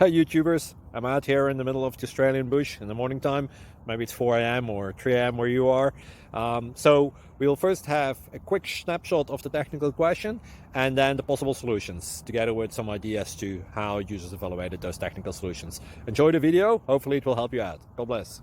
Hi YouTubers, I'm out here in the middle of the Australian bush in the morning time. Maybe it's 4 a.m. or 3 a.m. where you are. So we'll first have a quick snapshot of the technical question and then the possible solutions, together with some ideas to how users evaluated those technical solutions. Enjoy the video, hopefully it will help you out. God bless.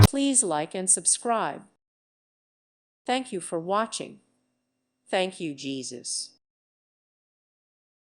Please like and subscribe. Thank you for watching. Thank you, Jesus.